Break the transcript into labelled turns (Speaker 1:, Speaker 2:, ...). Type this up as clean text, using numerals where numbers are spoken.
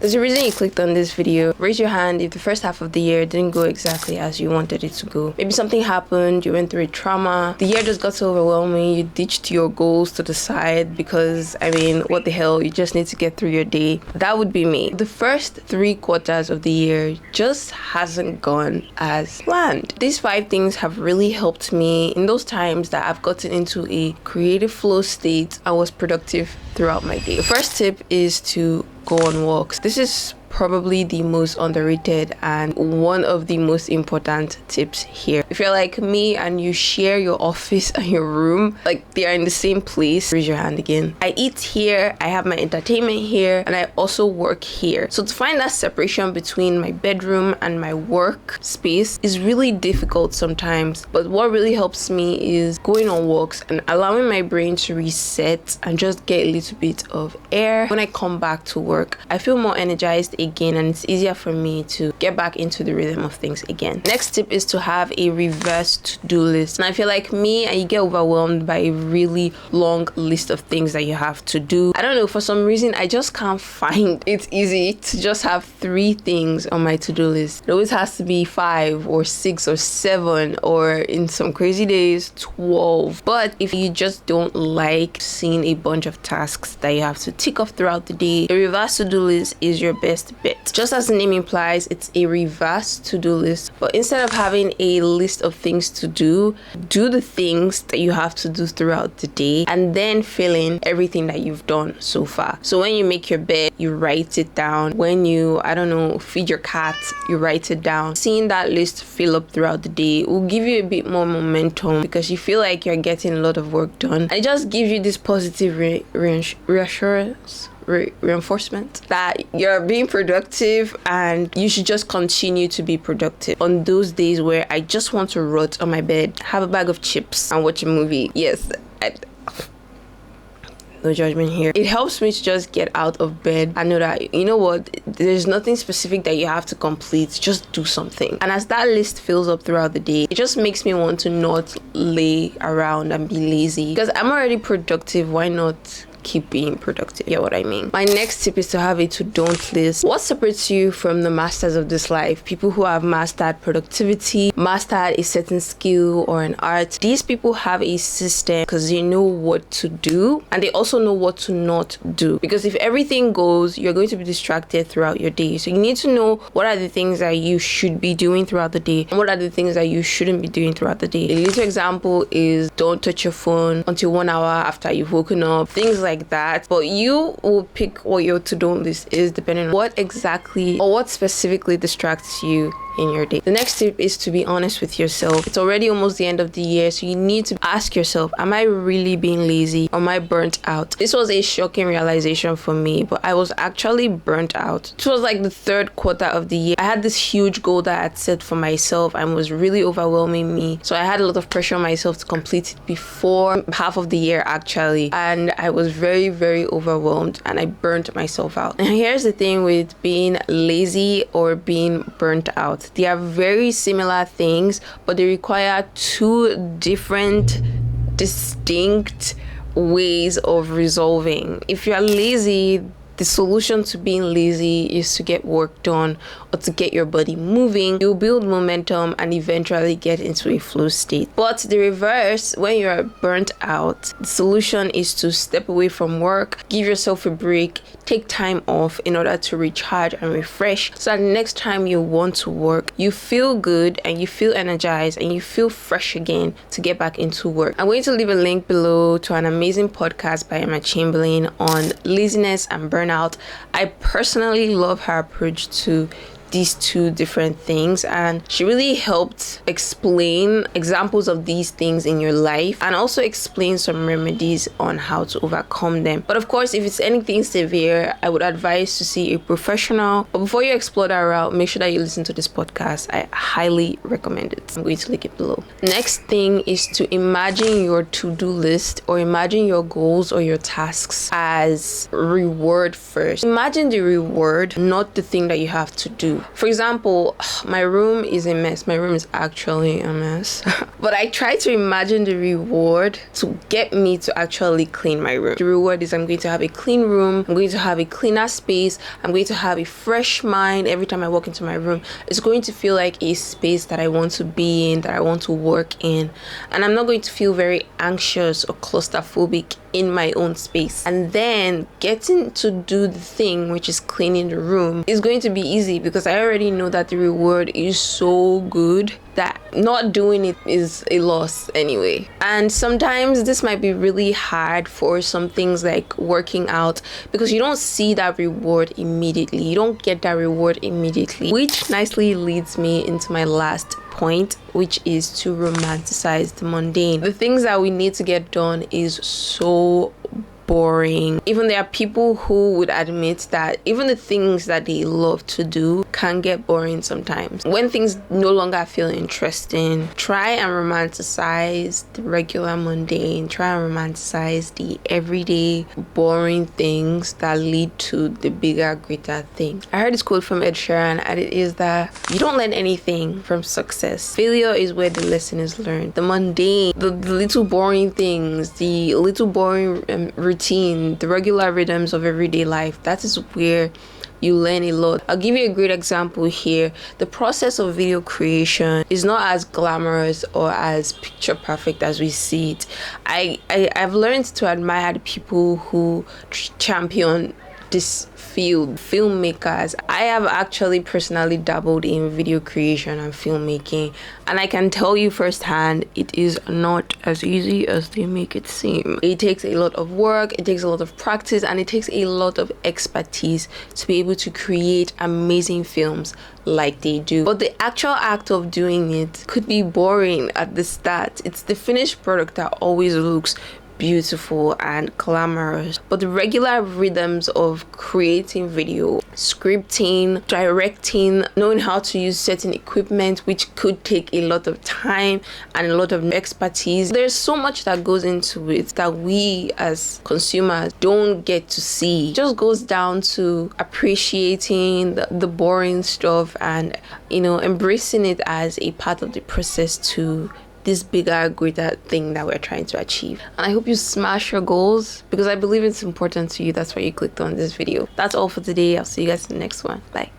Speaker 1: There's a reason you clicked on this video. Raise your hand if the first half of the year didn't go exactly as you wanted it to go. Maybe something happened, you went through a trauma, the year just got so overwhelming, you ditched your goals to the side because, I mean, what the hell, you just need to get through your day. That would be me. The first 3 quarters of the year just hasn't gone as planned. These 5 things have really helped me in those times that I've gotten into a creative flow state and was productive throughout my day. The first tip is to go on walks. This is probably the most underrated and one of the most important tips here. If you're like me and you share your office and your room, like they are in the same place, raise your hand again. I eat here, I have my entertainment here, and I also work here. So to find that separation between my bedroom and my work space is really difficult sometimes. But what really helps me is going on walks and allowing my brain to reset and just get a little bit of air. When I come back to work, I feel more energized again, and it's easier for me to get back into the rhythm of things again. Next tip is to have a reverse to-do list. Now, if you're like me and you get overwhelmed by a really long list of things that you have to do, I don't know, for some reason I just can't find it easy to just have 3 things on my to-do list. It always has to be 5 or 6 or 7 or in some crazy days 12. But if you just don't like seeing a bunch of tasks that you have to tick off throughout the day, a reverse to-do list is your best bet. Just as the name implies, it's a reverse to-do list, but instead of having a list of things to do the things that you have to do throughout the day and then fill in everything that you've done so far. So when you make your bed, you write it down. When you, I don't know, feed your cat, you write it down. Seeing that list fill up throughout the day will give you a bit more momentum because you feel like you're getting a lot of work done, and it just gives you this positive reassurance, reinforcement that you're being productive, and you should just continue to be productive. On those days where I just want to rot on my bed, have a bag of chips and watch a movie, yes, no judgment here, it helps me to just get out of bed and know that, you know what, there's nothing specific that you have to complete, just do something. And as that list fills up throughout the day, it just makes me want to not lay around and be lazy because I'm already productive. Why not keep being productive? You know what I mean? My next tip is to have a to-don't list. What separates you from the masters of this life? People who have mastered productivity, mastered a certain skill or an art. These people have a system because they know what to do, and they also know what to not do. Because if everything goes, you're going to be distracted throughout your day. So you need to know what are the things that you should be doing throughout the day and what are the things that you shouldn't be doing throughout the day. A little example is don't touch your phone until 1 hour after you've woken up. Things like that. But you will pick what your to-do list is depending on what exactly or what specifically distracts you in your day. The next tip is to be honest with yourself. It's already almost the end of the year, so you need to ask yourself, am I really being lazy? Am I burnt out? This was a shocking realization for me, but I was actually burnt out. It was like the 3rd quarter of the year. I had this huge goal that I had set for myself and was really overwhelming me. So I had a lot of pressure on myself to complete it before half of the year actually. And I was very, very overwhelmed and I burnt myself out. And here's the thing with being lazy or being burnt out. They are very similar things, but they require 2 different, distinct ways of resolving. If you are lazy, the solution to being lazy is to get work done or to get your body moving. You'll build momentum and eventually get into a flow state. But the reverse, when you're burnt out, the solution is to step away from work, give yourself a break, take time off in order to recharge and refresh so that next time you want to work, you feel good and you feel energized and you feel fresh again to get back into work. I'm going to leave a link below to an amazing podcast by Chamberlain on laziness and burnout. I personally love her approach to these 2 different things, and she really helped explain examples of these things in your life and also explain some remedies on how to overcome them. But of course, if it's anything severe, I would advise to see a professional. But before you explore that route, make sure that you listen to this podcast. I highly recommend it. I'm going to link it below. Next thing is to imagine your to-do list or imagine your goals or your tasks as reward first. Imagine the reward, not the thing that you have to do. do. For example, my room is a mess. My room is actually a mess. But I try to imagine the reward to get me to actually clean my room. The reward is I'm going to have a clean room. I'm going to have a cleaner space. I'm going to have a fresh mind every time I walk into my room. It's going to feel like a space that I want to be in, that I want to work in. And I'm not going to feel very anxious or claustrophobic in my own space. And then getting to do the thing, which is cleaning the room, is going to be easy because I already know that the reward is so good that not doing it is a loss anyway. And sometimes this might be really hard for some things like working out because you don't see that reward immediately. You don't get that reward immediately, which nicely leads me into my last point, which is to romanticize the mundane. The things that we need to get done is so boring. Even there are people who would admit that even the things that they love to do can get boring sometimes. When things no longer feel interesting, try and romanticize the regular mundane. Try and romanticize the everyday boring things that lead to the bigger, greater thing. I heard this quote from Ed Sheeran, and it is that you don't learn anything from success. Failure is where the lesson is learned. The mundane, the little boring things, the little boring routine, the regular rhythms of everyday life, that is where you learn a lot. I'll give you a great example here. The process of video creation is not as glamorous or as picture perfect as we see it. I've learned to admire the people who champion this field, filmmakers. I have actually personally dabbled in video creation and filmmaking, and I can tell you firsthand, it is not as easy as they make it seem. It takes a lot of work, it takes a lot of practice, and it takes a lot of expertise to be able to create amazing films like they do. But the actual act of doing it could be boring at the start. It's the finished product that always looks beautiful and glamorous, but the regular rhythms of creating video, scripting, directing, knowing how to use certain equipment, which could take a lot of time and a lot of expertise. There's so much that goes into it that we as consumers don't get to see. It just goes down to appreciating the boring stuff and, embracing it as a part of the process to this bigger, greater thing that we're trying to achieve. And I hope you smash your goals because I believe it's important to you. That's why you clicked on this video. That's all for today. I'll see you guys in the next one. Bye.